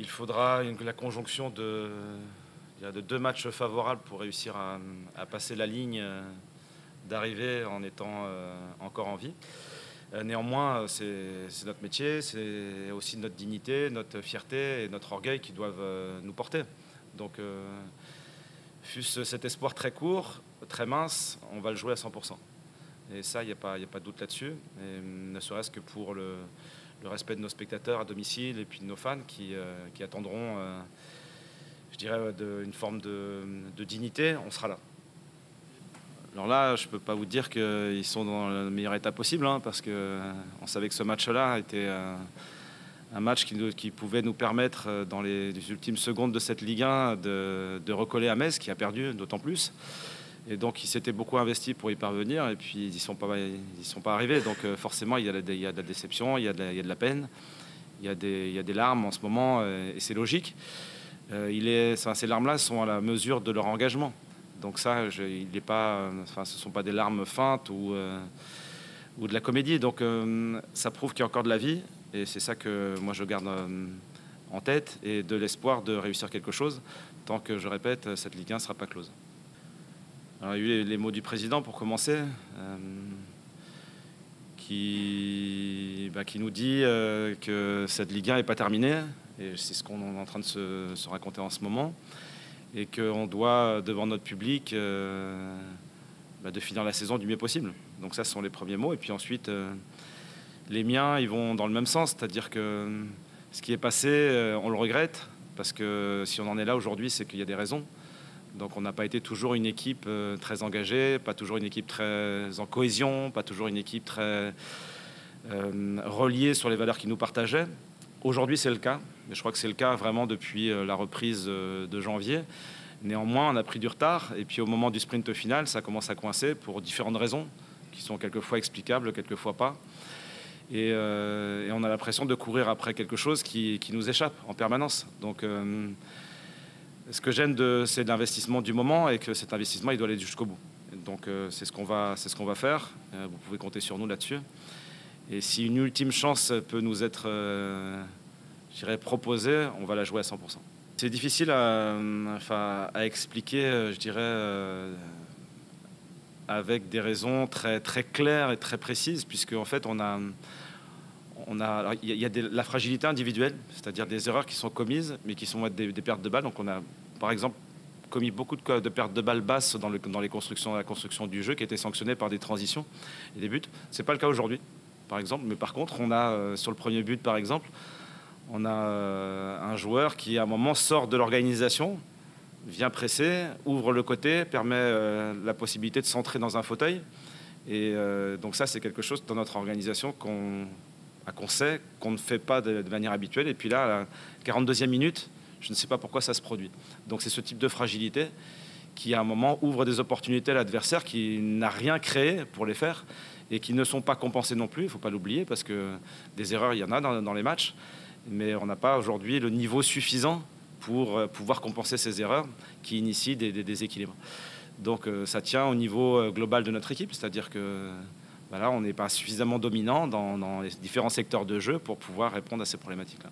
Il faudra la conjonction de deux matchs favorables pour réussir à passer la ligne d'arrivée en étant encore en vie. Néanmoins, c'est notre métier, c'est aussi notre dignité, notre fierté et notre orgueil qui doivent nous porter. Donc, fût-ce cet espoir très court, très mince, on va le jouer à 100%. Et ça, il n'y a pas de doute là-dessus. Ne serait-ce que pour le respect de nos spectateurs à domicile et puis de nos fans qui attendront, je dirais, une forme de dignité, on sera là. Alors là, je ne peux pas vous dire qu'ils sont dans le meilleur état possible, hein, parce qu'on savait que ce match-là était un match qui pouvait nous permettre, dans les ultimes secondes de cette Ligue 1, de recoller à Metz, qui a perdu d'autant plus. Et donc, ils s'étaient beaucoup investis pour y parvenir, et puis ils n'y sont pas arrivés. Donc, forcément, il y a de la déception, il y a de la peine, il y a des larmes en ce moment, et c'est logique. Ces larmes-là sont à la mesure de leur engagement. Donc ça, ce ne sont pas des larmes feintes ou de la comédie. Donc ça prouve qu'il y a encore de la vie. Et c'est ça que moi je garde en tête. Et de l'espoir de réussir quelque chose. Tant que, je répète, cette Ligue 1 ne sera pas close. Alors, il y a eu les mots du président pour commencer. Qui nous dit que cette Ligue 1 n'est pas terminée. Et c'est ce qu'on est en train de se raconter en ce moment. Et qu'on doit, devant notre public, de finir la saison du mieux possible. Donc ça, ce sont les premiers mots. Et puis ensuite, les miens, ils vont dans le même sens. C'est-à-dire que ce qui est passé, on le regrette. Parce que si on en est là aujourd'hui, c'est qu'il y a des raisons. Donc on n'a pas été toujours une équipe très engagée, pas toujours une équipe très en cohésion, pas toujours une équipe très reliée sur les valeurs qui nous partageaient. Aujourd'hui, c'est le cas. Et je crois que c'est le cas vraiment depuis la reprise de janvier. Néanmoins, on a pris du retard. Et puis au moment du sprint final, ça commence à coincer pour différentes raisons qui sont quelquefois explicables, quelquefois pas. Et on a l'impression de courir après quelque chose qui nous échappe en permanence. Donc ce que j'aime, c'est l'investissement du moment et que cet investissement, il doit aller jusqu'au bout. Donc c'est ce qu'on va faire. Vous pouvez compter sur nous là-dessus. Et si une ultime chance peut nous être proposée, on va la jouer à 100%. C'est difficile à expliquer, je dirais, avec des raisons très, très claires et très précises, puisque en fait, il y a la fragilité individuelle, c'est-à-dire des erreurs qui sont commises, mais qui sont des pertes de balles. Donc on a, par exemple, commis beaucoup de pertes de balles basses dans la construction du jeu, qui étaient sanctionnées par des transitions et des buts. C'est pas le cas aujourd'hui, par exemple. Mais par contre, on a, sur le premier but, par exemple, on a un joueur qui, à un moment, sort de l'organisation, vient presser, ouvre le côté, permet la possibilité de centrer dans un fauteuil. Et donc ça, c'est quelque chose dans notre organisation qu'on sait qu'on ne fait pas de manière habituelle. Et puis là, à la 42e minute, je ne sais pas pourquoi ça se produit. Donc c'est ce type de fragilité qui, à un moment, ouvre des opportunités à l'adversaire qui n'a rien créé pour les faire et qui ne sont pas compensées non plus. Il ne faut pas l'oublier parce que des erreurs, il y en a dans les matchs. Mais on n'a pas aujourd'hui le niveau suffisant pour pouvoir compenser ces erreurs qui initient des déséquilibres. Donc ça tient au niveau global de notre équipe, c'est-à-dire que on n'est pas suffisamment dominant dans les différents secteurs de jeu pour pouvoir répondre à ces problématiques-là.